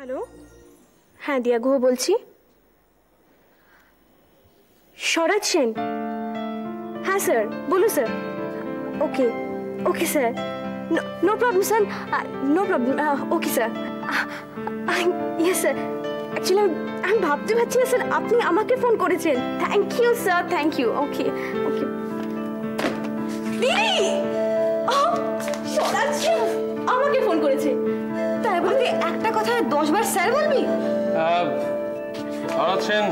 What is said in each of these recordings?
Hello, হ্যাঁ দিয়া গুহ বলছি। স্বরাজ সেন, হ্যাঁ স্যার, বলুন sir. Okay okay sir, no problem sir, no problem, okay sir. Yes sir, actually আমি ভাবতে পারছি না স্যার আপনি আমাকে ফোন করেছেন। Thank you sir, thank you. Okay okay. দিদি, স্বরাজ সেন আমাকে ফোন করেছে। তাই বলে একটা কথা 10 বার স্যার বলবি? স্বরাজ সেন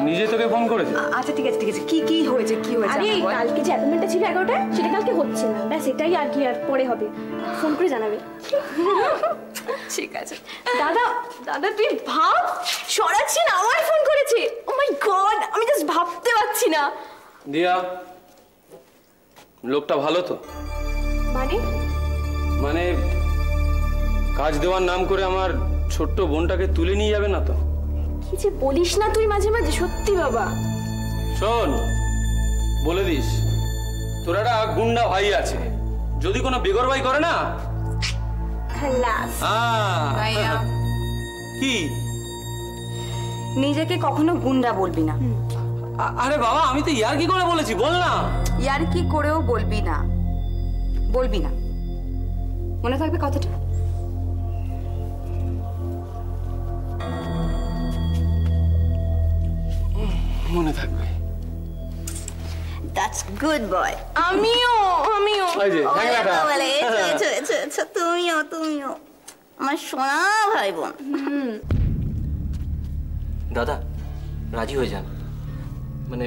নিজে তোকে ফোন করেছে? আচ্ছা ঠিক আছে ঠিক আছে। কি হয়েছে কি হয়েছে? আরে কালকে যে অ্যাপয়েন্টমেন্টটা ছিল 11টায়, সেটা কালকে হচ্ছে না, ব্যাস এটাই আর কি, আর পরে হবে, ফোন করে জানাবে। ঠিক আছে দাদা। দাদা তুই ভাব, স্বরাজ সেন আমায় ফোন করেছে। ও মাই গড, আমি জাস্ট ভাবতে পারছি না। দিয়া, লোকটা ভালো তো? মানে কাজ দেওয়ার নাম করে আমার ছোট্ট বোনটাকে তুলে নিয়ে যাবে না তো? কি যে বলিস না তুই মাঝে মাঝে, সত্যি বাবা। শোন, বলে দিস তোর একটা গুন্ডা ভাই আছে, যদি কোনো বেগরবাই করে না কি নিজেকে কখনো গুন্ডা বলবি না। আরে বাবা, আমি তো ইয়ার কি করে বলেছি, বল না। ইয়ার কি করেও বলবি না, বলবি না, মনে থাকবে কথাটা। মনে থাকবে। That's good boy. আমিও এই যে ঠ্যাংরাটা। তুমিও আমার সোনা ভাই বোন। দাদা রাজি হয়ে যান, মানে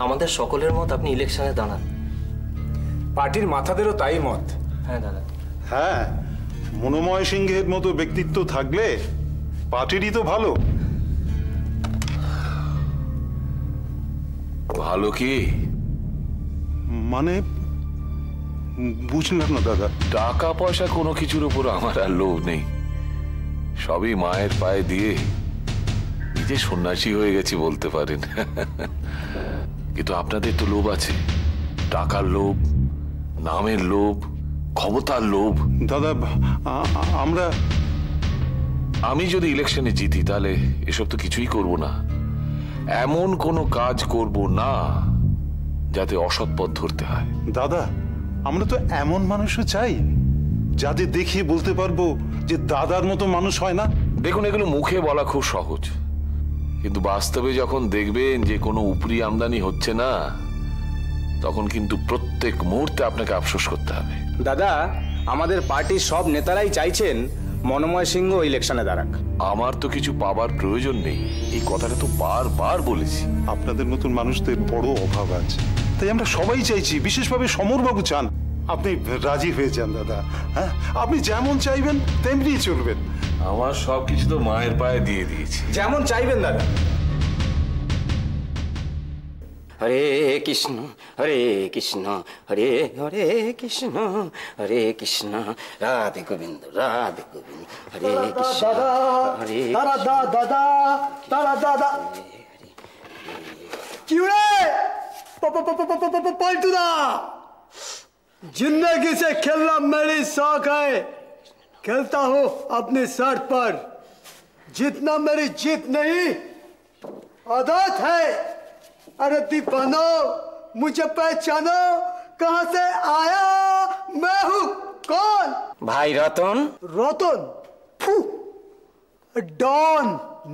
আমাদের সকলের মত আপনি ইলেকশনে দাঁড়ান। পার্টির মাথাদেরও তাই মত। হ্যাঁ দাদা। হ্যাঁ, মনোময় সিংহের মতো ব্যক্তিত্ব থাকলে পার্টিরই তো ভালো। ভালো কি মানে বুঝলাম না দাদা। টাকা পয়সা কোনো কিছুর উপর আমার আর লোভ নেই, সবই মায়ের পায়ে দিয়ে নিজে সন্ন্যাসী হয়ে গেছি বলতে পারেন। কিন্তু আপনাদের তো লোভ আছে, টাকার লোভ, নামের লোভ, ক্ষমতার লোভ। দাদা আমি যদি ইলেকশনে জিতি তাহলে এসব তো কিছুই করব না। এমন কোনো কাজ করব না যাতে অসৎ পথ ধরতে হয়। দাদা, আমরা তো এমন মানুষও চাই যাদের দেখিয়ে বলতে পারবো যে দাদার মতো মানুষ হয় না। দেখুন, এগুলো মুখে বলা খুব সহজ, কিন্তু বাস্তবে যখন দেখবেন যে কোনো উপরি আমদানি হচ্ছে না, তখন কিন্তু প্রত্যেক মুহূর্তে আপনাকে আফসোস করতে হবে। দাদা, আমাদের পার্টির সব নেতারাই চাইছেন মনোময় সিংহ ইলেকশনে দাঁড়াক। আমার তো কিছু পাবার প্রয়োজন নেই, এই কথাটা তো বারবার বলেছি। আপনাদের মতন মানুষদের বড় অভাব আছে, তাই আমরা সবাই চাইছি, বিশেষভাবে সমরবাবু চান আপনি রাজি হয়ে যান দাদা। হ্যাঁ, আপনি যেমন চাইবেন তেমনি চলবেন। আমার সবকিছু তো মায়ের পায়ে দিয়ে দিয়েছি। যেমন চাইবেন দাদা। হরে কৃষ্ণ হরে কৃষ্ণ হরে হরে কৃষ্ণ হরে কৃষ্ণ রাধে গোবিন্দ রাধে গোবিন্দ হরে কৃষ্ণ হরে দাদা क्यों रे पलटूदा, जिंदगी से खेलना मेरी शौक है, खेलता हूँ अपनी शर्त पर, जीतना मेरी जीत नहीं आदत है। अरे दीवानो मुझे पहचानो, कहाँ से आया, मैं हूँ कौन? भाई रतन। रतन? डॉन,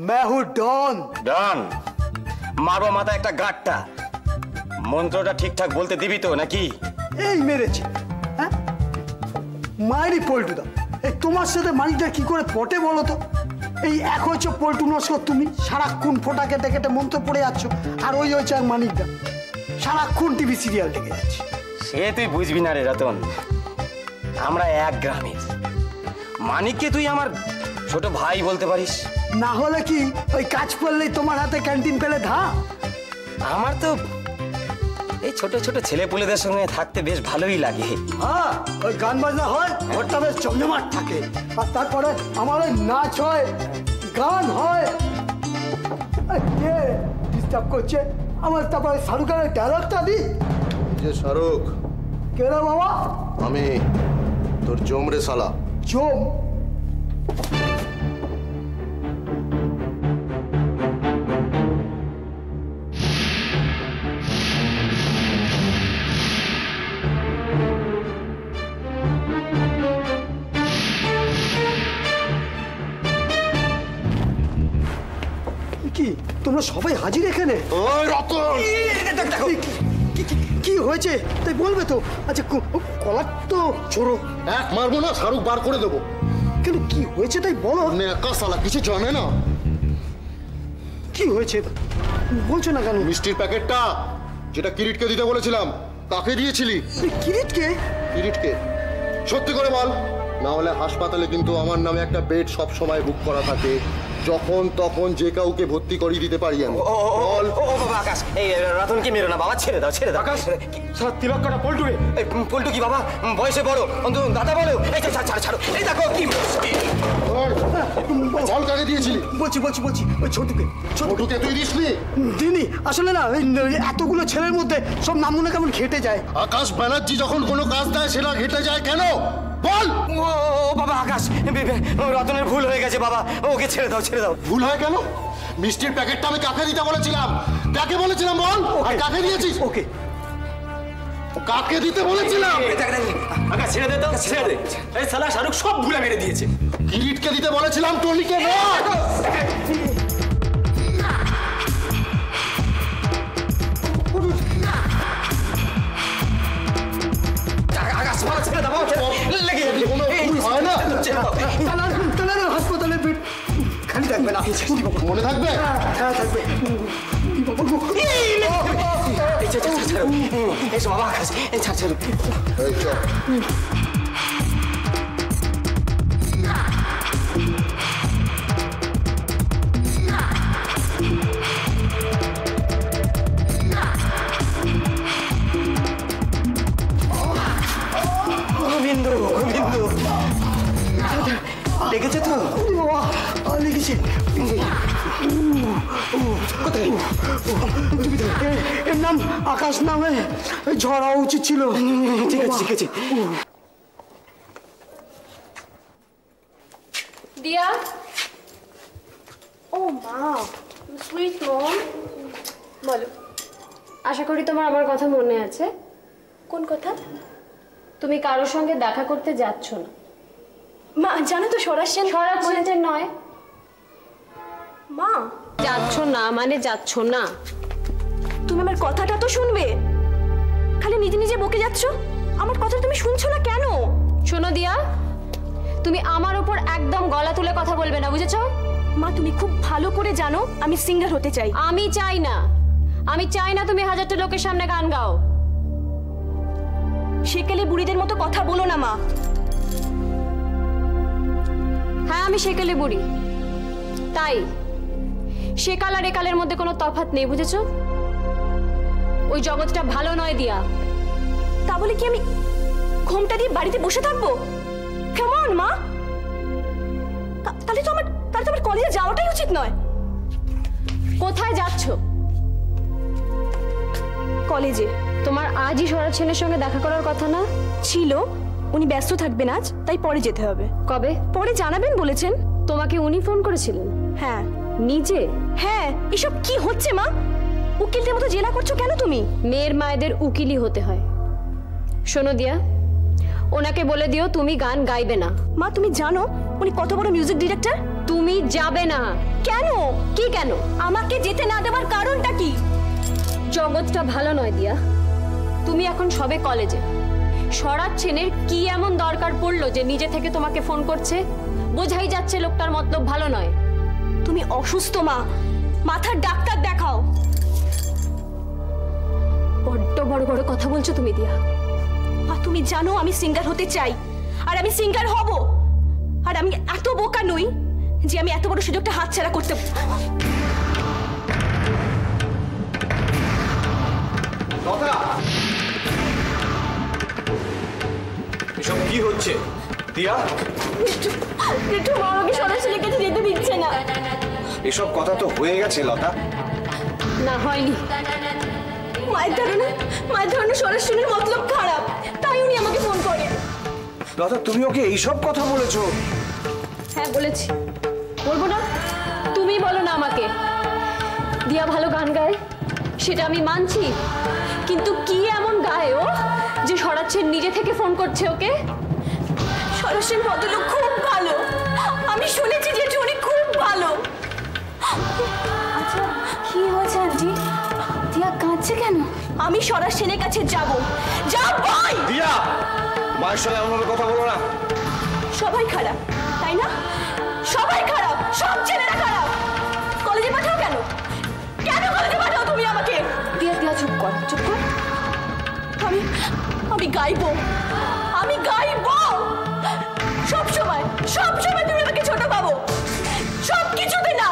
मैं हूँ डॉन। डॉन মারবো মাথা একটা গাঁটটা। মন্ত্রটা ঠিকঠাক বলতে দিবি তো নাকি? এই মেরেছে, হ্যাঁ মায়েরই পল্টুদা। এই তোমার সাথে মানিকটা কি করে পটে বলো তো? এই এক হচ্ছে পল্টু নস্কর, তুমি সারাক্ষণ ফোটা কেটে কেটে মন্ত্র পড়ে যাচ্ছ, আর ওই হচ্ছে আর মানিকদা সারাক্ষণ টিভি সিরিয়াল দেখে যাচ্ছে। সে তুই বুঝবি না রে রতন, আমরা এক গ্রামের। মানিককে তুই আমার ছোট ভাই বলতে পারিস না। হলে কি ওই কাজ করলেই তোমার হাতে ক্যান্টিন পেলে ধা? আমার তো এই ছোট ছোট ছেলে পুলেদের সঙ্গে থাকতে বেশ ভালোই লাগে। হ্যাঁ, ওই গান বাজনা হয়, ঘরটা বেশ জমজমাট থাকে, আর তারপরে আমার ওই নাচ হয়, গান হয়। কে ডিস্টার্ব করছে আমার? তারপরে শাহরুখের ডায়লগটা দি। যে শাহরুখ কে রে বাবা? আমি তোর জম রে শালা। জম? কি তোমরা সবাই হাজির এখানে? ওই রতন, কি হয়েছে তাই বলবে তো? আচ্ছা কলার তো ছোড়ো। এক মারবো না, শাহরুখ বার করে দেবো। কেন কি হয়েছে তাই বলো। নেকা শালা কিছু জানে না। কি হয়েছে বলছো না কেন? মিষ্টির প্যাকেটটা যেটা কিরিটকে দিতে বলেছিলাম, কাকে দিয়েছিলি? কিরিটকে? কিরিটকে সত্যি করে বল, না হলে হাসপাতালে কিন্তু আমার নামে একটা বেড সব সময় বুক করা থাকে, যখন তখন যে কাউকে ভর্তি করিয়ে দিতে পারি আমি। বল। ও বাবা আকাশ, এই রতনকে মেরো না বাবা, ছেড়ে দাও ছেড়ে দাও। আকাশ সারা তিলক্কাটা পল্টু রে। এই পল্টু কি বাবা বয়সে বড়, অন্তত দাদা বলো। এই ছাড়ো ছাড়ো, এই দেখো কি জল কাকে দিয়েছিলি? বলছি ওই ছোটুকে। ছোটুকে তুই দিসনি? দিনি আসলে না, এতগুলো ছেলের মধ্যে সব নামগুলো কেমন ঘেটে যায়। আকাশ ব্যানার্জি যখন কোনো কাজ দেয় সেটা ঘেটে যায় কেন বল? ও বাবা আকাশ, রতনের ভুল হয়ে গেছে বাবা, ওকে ছেড়ে দাও ছেড়ে দাও। ভুল হয় কেন? মিষ্টির প্যাকেটটা আমি কাকে দিতে বলেছিলাম? কাকে বলেছিলাম বল? আর কাকে দিয়েছিস? ওকে কাকে দিতে বলেছিলাম? আকাশ ছেড়ে দে তো, ছেড়ে দে। এই শালা শাহরুখ সব ভুলে মেরে দিয়েছে। কিরিটকে দিতে বলেছিলাম, টলিকে নয়। আকাশ মারা ছেড়ে দাও, লেগে যাবে। কোনো ভুল হয় না। হাসপাতালে বেড খালি থাকবে না, মনে থাকবে? হ্যাঁ থাকবে। এসো বাবা আকাশ, এই ছাড় ছাড়ো। এই চল। গোবিন্দ লেগেছে তো? বাবা লেগেছে। এর নাম আকাশ নামে ঝরা উচিত ছিল। ঠিক আছে ঠিক আছে। দিয়া, ও মা, সুইট মম। বলো। আশা করি তোমার আমার কথা মনে আছে। কোন কথা? তুমি কারোর সঙ্গে দেখা করতে যাচ্ছ না। মা জানো তো স্বরাজ সেন নয়। মা যাচ্ছ না মানে যাচ্ছ না। তুমি আমার কথাটা তো শুনবে, খালি নিজে নিজে বকে যাচ্ছ। আমার কথা তুমি শুনছো না কেন? শোনো দিয়া, তুমি আমার উপর একদম গলা তুলে কথা বলবে না, বুঝেছো? মা তুমি খুব ভালো করে জানো আমি সিঙ্গার হতে চাই। আমি চাই না তুমি হাজারটা লোকের সামনে গান গাও। সেকেলে বুড়িদের মতো কথা বলো না মা। হ্যাঁ আমি সেকেলে বুড়ি, তাই সেকাল আর একালের মধ্যে কোনো তফাৎ নেই, বুঝেছো? ওই জগৎটা ভালো নয় দিয়া। তা বলে কি আমি ঘোমটা দিয়ে বাড়িতে বসে থাকবো? কেমন মা? তাহলে তো আমার কলেজে যাওয়াটাই উচিত নয়। কোথায় যাচ্ছ? কলেজে। তোমার আজই স্বরাজ সেনের সঙ্গে দেখা করার কথা না ছিল? উনি ব্যস্ত থাকবেন আজ, তাই পরে যেতে হবে। কবে? পরে জানাবেন বলেছেন। তোমাকে উনি ফোন করেছিলেন? হ্যাঁ। নিজে? হ্যাঁ। এসব কি হচ্ছে মা? উকিলদের মতো জেলা করছো কেন তুমি? মেয়ের মায়েদের উকিলই হতে হয়। শোনো দিয়া, ওনাকে বলে দিও তুমি গান গাইবে না। মা তুমি জানো উনি কত বড় মিউজিক ডিরেক্টর? তুমি যাবে না। কেন? কি কেন? আমাকে যেতে না দেওয়ার কারণটা কি? জগৎটা ভালো নয় দিয়া। তুমি এখন সবে কলেজে। স্বরাজ সেনের কি এমন দরকার পড়লো যে নিজে থেকে তোমাকে ফোন করছে? বোঝাই যাচ্ছে লোকটার মতলব ভালো নয়। তুমি অসুস্থ মা, মাথার ডাক্তার দেখাও। বড্ড বড় বড় কথা বলছো তুমি দিয়া। মা তুমি জানো আমি সিঙ্গার হতে চাই, আর আমি সিঙ্গার হব। আর আমি এত বোকা নই যে আমি এত বড় সুযোগটা হাতছাড়া করতে। এসব কি হচ্ছে দিয়া? একটু আমাকে সরাসরি কাছে যেতে দিচ্ছে না। এসব কথা তো হয়ে গেছে লতা। না হয়নি। মায়ের ধারণা সরাসরি মতলব খারাপ, তাই উনি আমাকে ফোন করে। লতা তুমি ওকে এইসব কথা বলেছো? হ্যাঁ বলেছি। বলবো না? তুমি বলো না আমাকে। দিয়া ভালো গান গায়, সেটা আমি মানছি, কিন্তু কি এমন গায় ও যে স্বরাজ সেন নিজে থেকে ফোন করছে ওকে? স্বরাজ সেন ভদ্রলোক খুব ভালো, আমি শুনেছি যে উনি খুব ভালো। আচ্ছা আমি স্বরাজ সেনের কাছে যাব। যাবই। দিয়া, মায়ের সঙ্গে এমনভাবে কথা বলো না। সবাই খারাপ, তাই না? সবাই খারাপ, সব ছেলেরা খারাপ। কলেজে পাঠাও কেন? কেন কলেজে পাঠাও তুমি আমাকে? দিয়া দিয়া চুপ কর, চুপ কর। আমি গাইবো, আমি গাইবো। সব সময় তুমি আমাকে ছোট পাবো। সব কিছুতে না,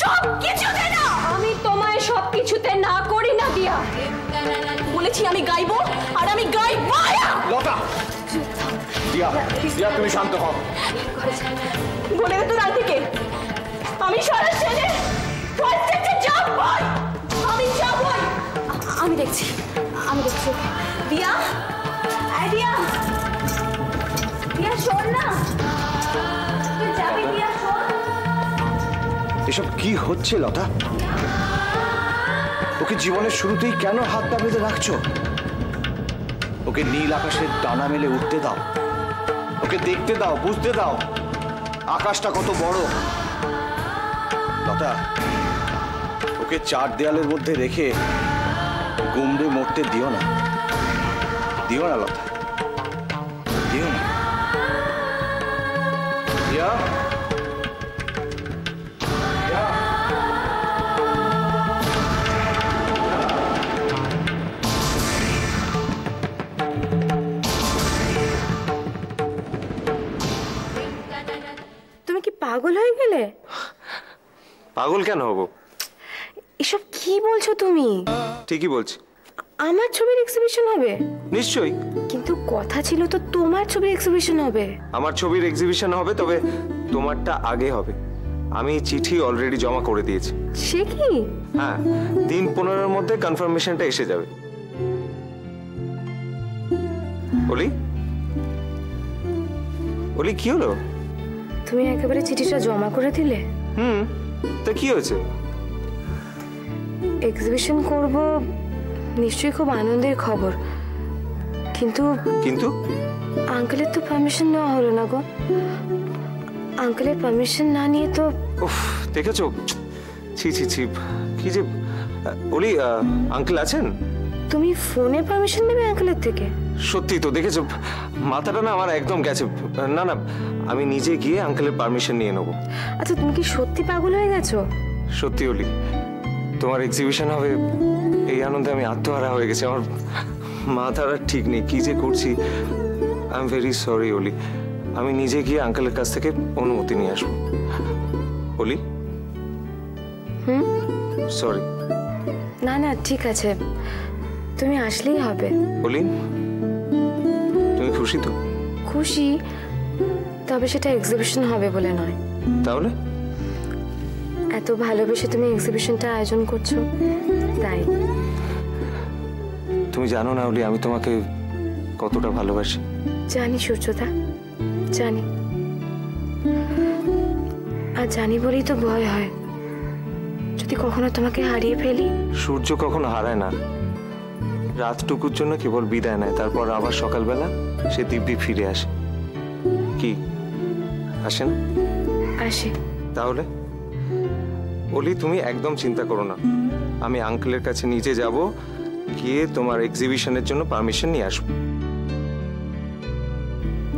সব কিছুতে না। আমি তোমায় সব কিছুতে না করি না দিয়া। বলেছি আমি গাইবো, আর আমি গাইবো। লতা, দিয়া, দিয়া তুমি শান্ত হও। বলে তো রাত থেকে আমি স্বরাজ সেনের প্রত্যেকটা যাবই। আমি যাবই। আমি দেখছি। দিয়া, দিয়া, দিয়া শোন না, তুই যাবি? দিয়া শোন। এসব কি হচ্ছে লতা? ওকে জীবনের শুরুতেই কেন হাত পা বেঁধে রাখছো? ওকে নীল আকাশের ডানা মেলে উঠতে দাও, ওকে দেখতে দাও, বুঝতে দাও আকাশটা কত বড়। লতা, ওকে চার দেয়ালের মধ্যে রেখে গুমড়ে মরতে দিও না, দিও না লতা, দিও না। দিয়া, তুমি কি পাগল হয়ে গেলে? পাগল কেন হব? এসব কি বলছো তুমি? ঠিকই বলছি। আমার ছবির এক্সিবিশন হবে? নিশ্চয়ই। কিন্তু কথা ছিল তো তোমার ছবির এক্সিবিশন হবে। আমার ছবির এক্সিবিশন হবে, তবে তোমারটা আগে হবে। আমি চিঠি অলরেডি জমা করে দিয়েছি। সে কি? হ্যাঁ, দিন 15-এর মধ্যে কনফার্মেশনটা এসে যাবে। ওলি, ওলি কি হলো? তুমি একেবারে চিঠিটা জমা করে দিলে? তা কি হয়েছে? এক্সিবিশন করব, নিশ্চয়ই খুব আনন্দের খবর। কিন্তু কিন্তু আঙ্কেলের তো পারমিশন নেওয়া হলো না গো। আঙ্কেলের পারমিশন না নিয়ে তো। উফ, দেখেছো? ছি ছি ছি, কি যে। ওলি, আঙ্কেল আছেন? তুমি ফোনে পারমিশন নেবে আঙ্কেলের থেকে? সত্যি তো, দেখেছো? মাথাটা না আমার একদম গেছে। না না, আমি নিজে গিয়ে আঙ্কেলের পারমিশন নিয়ে নেবো। আচ্ছা, তুমি কি সত্যি পাগল হয়ে গেছো? সত্যি ওলি, তোমার এক্সিবিশন হবে এই আনন্দে আমি আত্মহারা হয়ে গেছি। আমার মাথাটা ঠিক নেই, কি যে করছি। আই এম ভেরি সরি ওলি। আমি নিজে গিয়ে আঙ্কেলের কাছ থেকে অনুমতি নিয়ে আসবো। ওলি, সরি। না না, ঠিক আছে, তুমি আসলেই হবে। ওলি, তুমি খুশি তো? খুশি, তবে সেটা এক্সিবিশন হবে বলে নয়। তাহলে? এত ভালোবেসে তুমি এক্সিবিশনটা আয়োজন করছো, তাই। তুমি জানো না ওলি, আমি তোমাকে কতটা ভালোবাসি। জানি সূর্যদা, জানি। আর জানি বলেই তো ভয় হয়, যদি কখনো তোমাকে হারিয়ে ফেলি। সূর্য কখনো হারায় না, রাতটুকুর জন্য কেবল বিদায় নেয়, তারপর আবার সকালবেলা সে দিব্যি ফিরে আসে। কি আসে না? আসে। তাহলে ওলি, তুমি একদম চিন্তা করো না। আমি আঙ্কেলের কাছে নিজে যাব, গিয়ে তোমার এক্সিবিশনের জন্য পারমিশন নিয়ে আসবো।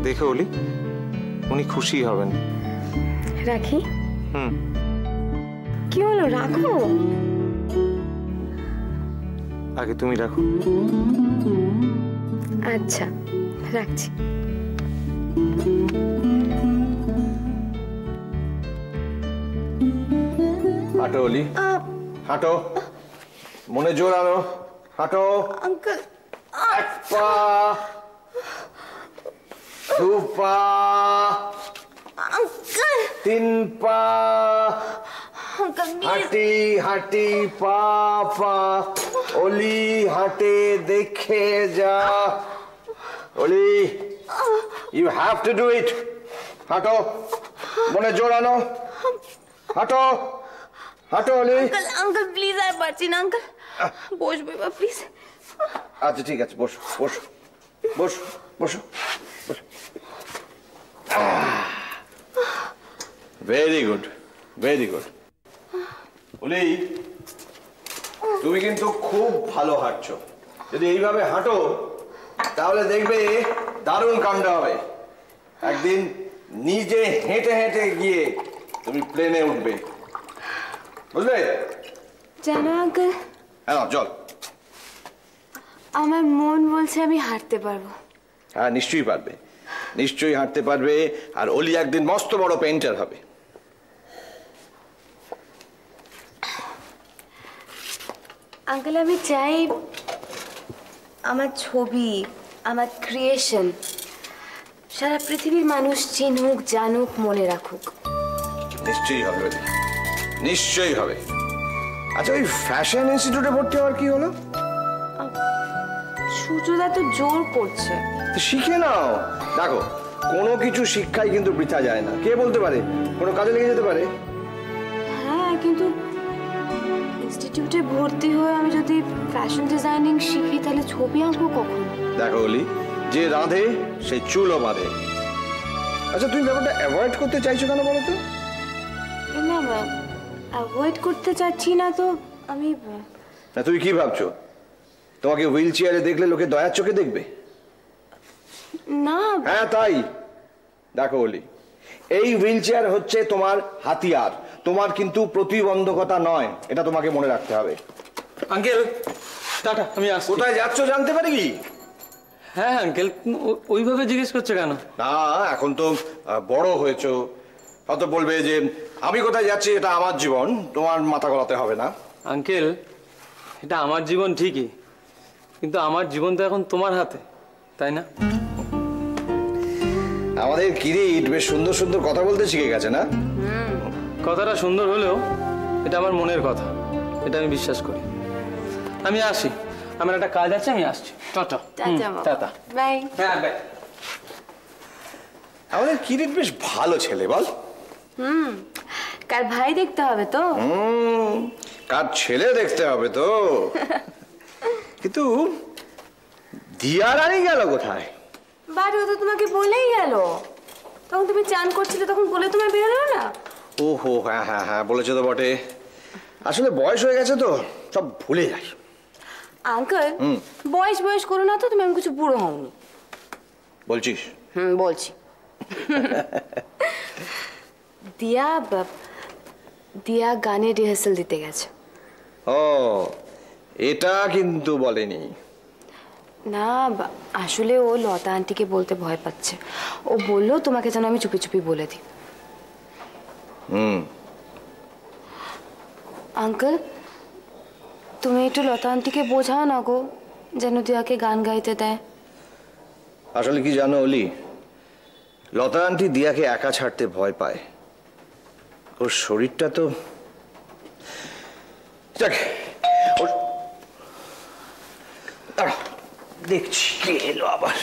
দেখো ওলি, উনি খুশি হবেন। রাখি? কি হলো, রাখো। আগে তুমি রাখো। আচ্ছা, রাখছি। হাঁটো ওলি, হাঁটো, মনে জোর আনো, হাঁটো। আঙ্কেল, এক পা, দু পা, আঙ্কেল, তিন পা, আঙ্কেল, হাঁটি হাঁটি পা পা। ওলি হাঁটে, দেখে যা। Oli, you have to do it. হাঁটো, মনে জোর আনো, হাঁটো, হাঁটো ওলি। আঙ্কেল প্লিজ, আর পারছি না আঙ্কেল, বসবে বা প্লিজ। আচ্ছা ঠিক আছে, বসো বসো বসো বসো বসো। Very good, very good. ওলি, তুমি কিন্তু খুব ভালো হাঁটছো। যদি এইভাবে হাঁটো তাহলে দেখবে দারুণ কাণ্ড হবে। একদিন নিজে হেঁটে হেঁটে গিয়ে তুমি প্লেনে উঠবে, বুঝলে? জানো আঙ্কেল, হ্যাঁ চল। আমার মন বলছে আমি হাঁটতে পারবো। হ্যাঁ নিশ্চয়ই পারবে, নিশ্চয়ই হাঁটতে পারবে। আর অলি একদিন মস্ত বড় পেইন্টার হবে। আঙ্কেল আমি চাই আমার ছবি, আমার ক্রিয়েশন সারা পৃথিবীর মানুষ চিনুক, জানুক, মনে রাখুক। নিশ্চয়ই হবে অলি, নিশ্চয়ই হবে। আচ্ছা ওই ফ্যাশন ইনস্টিটিউটে ভর্তি হওয়ার কি হলো? সূর্যদা তো জোর করছে। শিখে নাও। দেখো কোনো কিছু শিক্ষাই কিন্তু বৃথা যায় না, কে বলতে পারে কোনো কাজে লেগে যেতে পারে। হ্যাঁ, কিন্তু ইনস্টিটিউটে ভর্তি হয়ে আমি যদি ফ্যাশন ডিজাইনিং শিখি তাহলে ছবি আঁকবো কখন? দেখো অলি, যে রাঁধে সে চুলও বাঁধে। আচ্ছা তুমি ব্যাপারটা অ্যাভয়েড করতে চাইছো কেন বলো তো? না অ্যাভয়েড করতে চাচ্ছি না তো আমি। না তুমি কি ভাবছো তোমাকে হুইল চেয়ারে দেখলে লোকে দয়ার চোখে দেখবে? না। হ্যাঁ তাই। দেখো অলি, এই হুইল চেয়ার হচ্ছে তোমার হাতিয়ার, তোমার কিন্তু প্রতিবন্ধকতা নয়, এটা তোমাকে মনে রাখতে হবে। আঙ্কেল টাটা, আমি আসছি। কোথায় যাচ্ছ জানতে পারি কি? হ্যাঁ আঙ্কেল, ওইভাবে জিজ্ঞেস করছে কেন? না এখন তো বড় হয়েছো, হয়তো বলবে যে আমি কোথায় যাচ্ছি এটা আমার জীবন, তোমার মাথা গলাতে হবে না। আঙ্কেল এটা আমার জীবন ঠিকই, কিন্তু আমার জীবন তো এখন তোমার হাতে, তাই না? আমাদের কিরিট বেশ সুন্দর সুন্দর কথা বলতে শিখে গেছে না? কথাটা সুন্দর হলেও এটা আমার মনের কথা, এটা আমি বিশ্বাস করি। আমি আসি, আমার একটা কাজ আছে, আমি আসছি। টাটা। টাটা। বাই। হ্যাঁ বাই। আমাদের কিরিট বেশ ভালো ছেলে বল। কার ভাই দেখতে হবে তো। কার ছেলে দেখতে হবে তো। কিন্তু দিয়া রানী গেল কোথায়? বাড়ি ও তো তোমাকে বলেই গেল, তখন তুমি চান করছিলে তখন বলে তোমার বেরোলো না। ওহো হ্যাঁ হ্যাঁ হ্যাঁ বলেছো তো বটে, আসলে বয়স হয়ে গেছে তো সব ভুলে যাই। আঙ্কেল বয়স করো না তো, তুমি আমি কিছু বুড়ো হওনি। বলছিস? বলছি। দিয়া গানের রিহার্সাল দিতে গেছে। ও এটা কিন্তু বলেনি। না আসলে ও লতা আন্টিকে বলতে ভয় পাচ্ছে, ও বললো তোমাকে যেন আমি চুপি চুপি বলে দিই। আঙ্কেল তুমি একটু লতা আন্টিকে বোঝাও না গো, যেন দিয়াকে গান গাইতে দেয়। আসলে কি জানো অলি, লতা আন্টি দিয়াকে একা ছাড়তে ভয় পায়। ওর শরীরটা তো দেখছি কে এলো আবার।